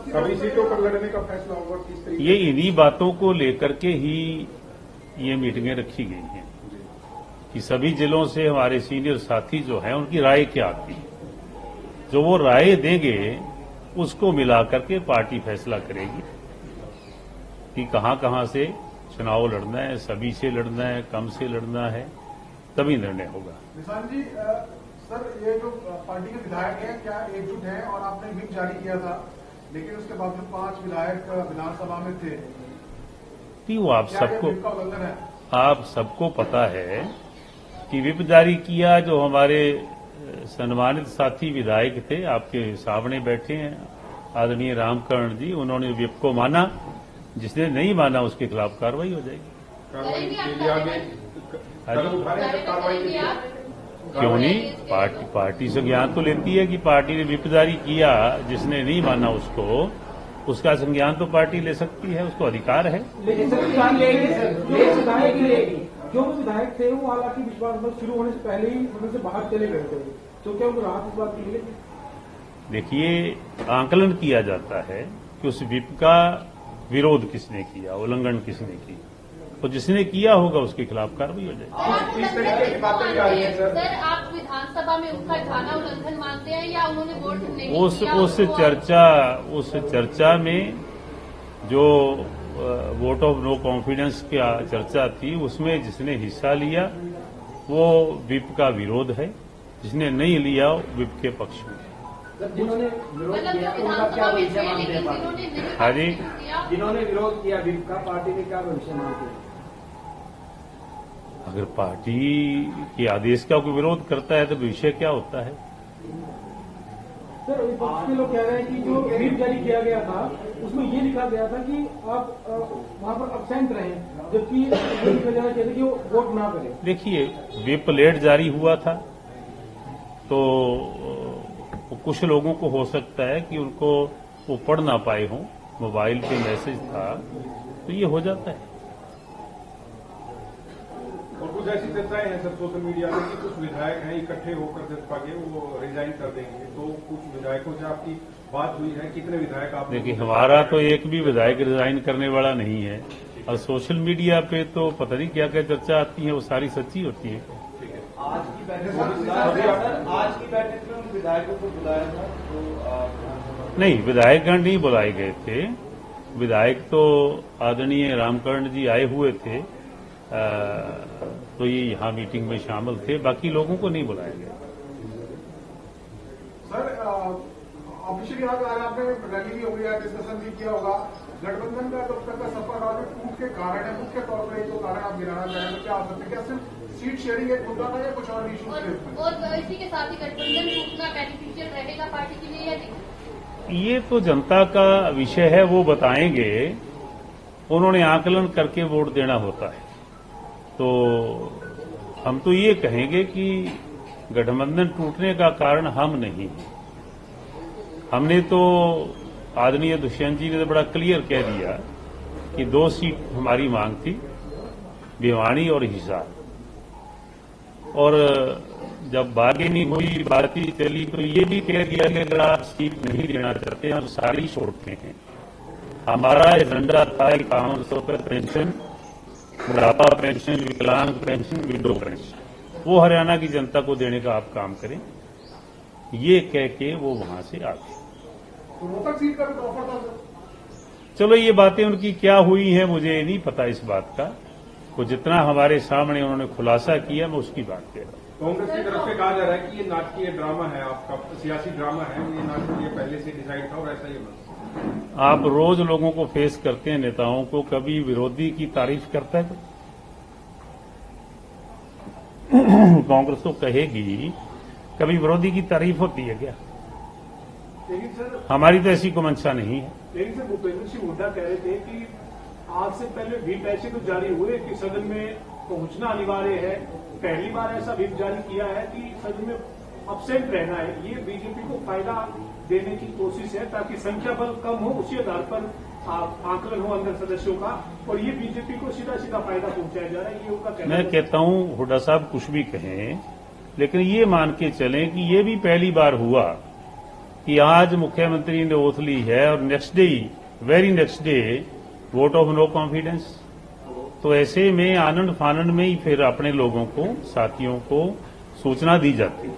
सभी सीटों पर लड़ने का फैसला होगा किस तरीके ये इन्हीं बातों को लेकर के ही ये मीटिंगें रखी गई हैं कि सभी जिलों से हमारे सीनियर साथी जो हैं उनकी राय क्या आती है। जो वो राय देंगे उसको मिलाकर के पार्टी फैसला करेगी कि कहां से चुनाव लड़ना है, सभी से लड़ना है, कम से लड़ना है, तभी निर्णय होगा। निशान जी, सर ये जो पार्टी के विधायक हैं क्या एकजुट हैं? और आपने व्हिप जारी किया था लेकिन उसके बावजूद 5 विधायक विधानसभा में थे। वो आप सबको पता है कि व्हिप जारी किया। जो हमारे सम्मानित साथी विधायक थे आपके सामने बैठे हैं, आदरणीय रामकरण जी, उन्होंने व्हिप को माना। जिसने नहीं माना उसके खिलाफ कार्रवाई हो जाएगी। क्यों नहीं? पार्टी संज्ञान तो लेती है कि पार्टी ने व्हिप जारी किया, जिसने नहीं माना उसका संज्ञान तो पार्टी ले सकती है, उसको अधिकार है। लेकिन जो विधायक थे वो हालांकि विश्वास मत शुरू होने से पहले ही उनमें से बाहर चले गए थे, तो क्या उनको राहत इस बात की मिलेगी? देखिए, आंकलन किया जाता है कि उस व्हिप का विरोध किसने किया, उल्लंघन किसने किया, तो जिसने किया होगा उसके खिलाफ कार्रवाई हो जाएगी। इस तरीके की बातें क्या रही है सर? आप विधानसभा में उसका ढाना उल्लंघन मानते हैं या उन्होंने वोट नहीं किया? उस चर्चा में जो वोट ऑफ नो कॉन्फिडेंस की चर्चा थी, उसमें जिसने हिस्सा लिया वो व्हिप का विरोध है, जिसने नहीं लिया व्हिप के पक्ष में। जिन्होंने विरोध किया उनका क्या भविष्य मानते हैं पार्टी? हाँ जी, जिन्होंने विरोध किया व्हिप का, पार्टी ने क्या भविष्य मानते हैं? अगर पार्टी के आदेश का कोई विरोध करता है तो विषय क्या होता है? सर, विपक्ष के लोग कह रहे हैं कि जो व्हिप जारी किया गया था उसमें ये लिखा गया था कि आप वहां पर अब्सेंट रहें, जबकि ये लिखा जाना चाहिए कि वो वोट ना करें। देखिए, व्हिप लेट जारी हुआ था तो कुछ लोगों को हो सकता है कि उनको वो पढ़ ना पाए हों, मोबाइल पे मैसेज था, तो ये हो जाता है। और कुछ ऐसी चर्चाएं हैं सर सोशल मीडिया में कि कुछ विधायक हैं इकट्ठे होकर जसपा के वो रिजाइन कर देंगे, तो कुछ विधायकों से आपकी बात हुई है? कितने विधायक आप? देखिए, हमारा तो एक भी विधायक रिजाइन करने वाला नहीं है, और सोशल मीडिया पे तो पता नहीं क्या क्या चर्चा आती है, वो सारी सच्ची होती है। आज की बैठक में उन विधायकों को बुलाया था तो नहीं, विधायकगण नहीं बुलाए गए थे। विधायक तो आदरणीय रामकरण जी आए हुए थे, तो ये यहाँ मीटिंग में शामिल थे, बाकी लोगों को नहीं बुलाया गया। सर, ऑफिशियली आज आपने रैली भी हो गया, डिस्कशन भी किया होगा। गठबंधन का जब तक का सफर रहा टूट के कारण है, मुख्य तौर पर जो कारण आप गिराना चाहेंगे तो क्या आ सकते हैं? क्या सिर्फ सीट शेयरिंग एक मुद्दा था या कुछ और इश्यूज थे? और इसी के साथ ही गठबंधन टूटना बेनिफिशियल रहेगा पार्टी के लिए या नहीं? ये तो जनता का विषय है, वो बताएंगे। उन्होंने आकलन करके वोट देना होता है। तो हम तो ये कहेंगे कि गठबंधन टूटने का कारण हम नहीं है। हमने तो आदरणीय दुष्यंत जी ने तो बड़ा क्लियर कह दिया कि 2 सीट हमारी मांग थी, भिवानी और हिसार। और जब बार्गेनिंग हुई, बातचीत चली, तो ये भी कह दिया कि अगर आप सीट नहीं देना चाहते हम सारी छोड़ते हैं। हमारा एजेंडा था 5100 का पेंशन, बुढ़ापा पेंशन, विकलांग पेंशन, विडो पेंशन, वो हरियाणा की जनता को देने का आप काम करें, ये कह के वो वहां से आ गए। तो रोहतक सीट का भी ऑफर था सर? चलो, ये बातें उनकी क्या हुई हैं मुझे नहीं पता इस बात का। वो जितना हमारे सामने उन्होंने खुलासा किया, मैं उसकी बात कह रहा हूं। कांग्रेस की तरफ से कहा जा रहा है कि ये नाटकीय ड्रामा है, आपका सियासी ड्रामा है, ये नाटकीय पहले से डिसाइड था और ऐसा ही बना। आप रोज लोगों को फेस करते हैं, नेताओं को, कभी विरोधी की तारीफ करता है कांग्रेस तो कहेगी, कभी विरोधी की तारीफ होती है क्या? लेकिन सर, हमारी तो ऐसी कोई मंशा नहीं है। लेकिन सर, भूपेंद्र सिंह हुड्डा कह रहे थे कि आज से पहले व्हिप ऐसे तो जारी हुए कि सदन में पहुंचना अनिवार्य है। पहली बार ऐसा व्हिप जारी किया है कि सदन में अब्सेंट रहना है। ये बीजेपी को फायदा देने की कोशिश है ताकि संख्या बल कम हो, उसी आधार पर आकलन हो अंदर सदस्यों का, और ये बीजेपी को सीधा सीधा फायदा पहुंचाया जा रहा है, ये उनका कहना है। मैं कहता हूं हुड्डा साहब कुछ भी कहें, लेकिन ये मान के चलें कि ये भी पहली बार हुआ कि आज मुख्यमंत्री ने ओथ ली है और next day, very next day, vote of no confidence. तो ऐसे में आनंद फानंद में ही फिर अपने लोगों को, साथियों को सूचना दी जाती है।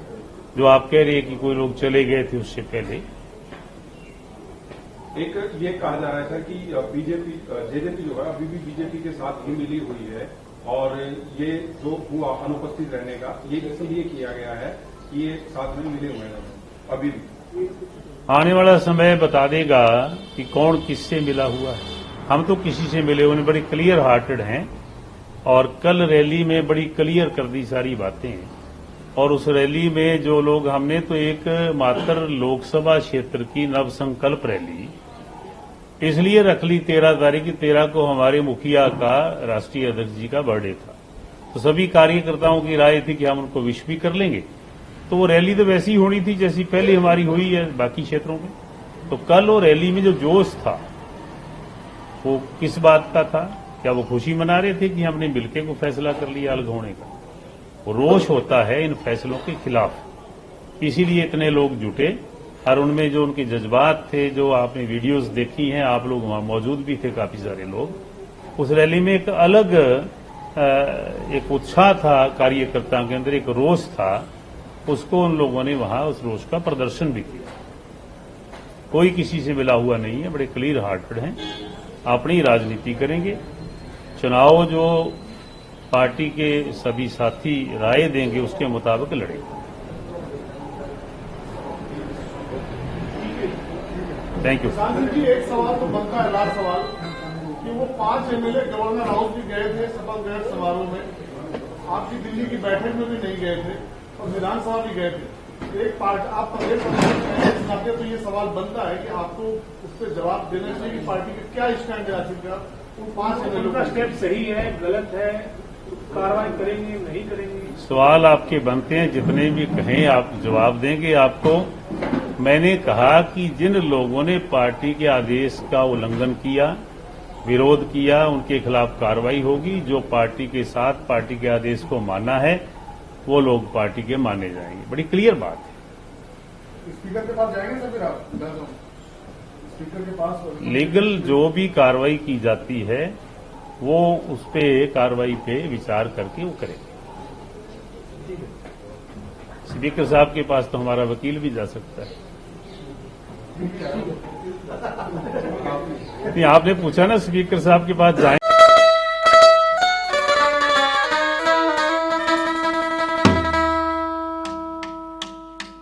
जो आप कह रहे हैं कि कोई लोग चले गए थे उससे पहले, एक ये कहा जा रहा था कि बीजेपी, जेजेपी जो है अभी भी बीजेपी के साथ ही मिली हुई है और ये जो हुआ अनुपस्थित रहने का, ये इसलिए किया गया है कि ये साथ में मिले हुए हैं अभी भी। आने वाला समय बता देगा कि कौन किससे मिला हुआ है। हम तो किसी से मिले हुए, बड़ी क्लियर हार्टेड हैं और कल रैली में बड़ी क्लियर कर दी सारी बातें। और उस रैली में जो लोग, हमने तो एक मात्र लोकसभा क्षेत्र की नवसंकल्प रैली इसलिए रख ली 13 तारीख की, 13 को हमारे मुखिया का, राष्ट्रीय अध्यक्ष जी का बर्थडे था। तो सभी कार्यकर्ताओं की राय थी कि हम उनको विश भी कर लेंगे। तो वो रैली तो वैसी होनी थी जैसी पहले हमारी हुई है बाकी क्षेत्रों में। तो कल वो रैली में जो जोश था वो किस बात का था? क्या वो खुशी मना रहे थे कि हमने मिलके को फैसला कर लिया अलग होने का? वो रोष होता है इन फैसलों के खिलाफ, इसीलिए इतने लोग जुटे। और उनमें जो उनके जज्बात थे, जो आपने वीडियोस देखी हैं, आप लोग वहां मौजूद भी थे काफी सारे लोग। उस रैली में एक अलग एक उत्साह था कार्यकर्ताओं के अंदर, एक रोष था, उसको उन लोगों ने वहां उस रोष का प्रदर्शन भी किया। कोई किसी से मिला हुआ नहीं है, बड़े क्लियर हार्टेड हैं, अपनी राजनीति करेंगे। चुनाव जो पार्टी के सभी साथी राय देंगे उसके मुताबिक लड़ेंगे। Thank you. सांसद जी, एक सवाल तो बनता है, लास्ट सवाल, कि वो 5 एमएलए गवर्नर हाउस भी गए थे शपथ ग्रहण समारोह में, आपकी दिल्ली की बैठक में भी नहीं गए थे और विधानसभा भी गए थे। एक पार्टी, आप प्रदेश अध्यक्ष नाते तो ये सवाल बनता है कि आपको उस पर जवाब देना चाहिए कि पार्टी का क्या स्टैंड है आखिरकार उन 5 एमएलए उनका स्टेप सही है, गलत है, कार्रवाई करेंगे नहीं करेंगे? सवाल आपके बनते हैं, जितने भी कहें आप जवाब देंगे आपको। मैंने कहा कि जिन लोगों ने पार्टी के आदेश का उल्लंघन किया, विरोध किया, उनके खिलाफ कार्रवाई होगी। जो पार्टी के साथ पार्टी के आदेश को माना है वो लोग पार्टी के माने जाएंगे। बड़ी क्लियर बात है। स्पीकर के पास जाएंगे सर फिर आप? स्पीकर के पास लीगल जो भी कार्रवाई की जाती है वो उस पे कार्रवाई पे विचार करके वो करेंगे। स्पीकर साहब के पास तो हमारा वकील भी जा सकता है। नहीं, आपने पूछा ना स्पीकर साहब के पास जाए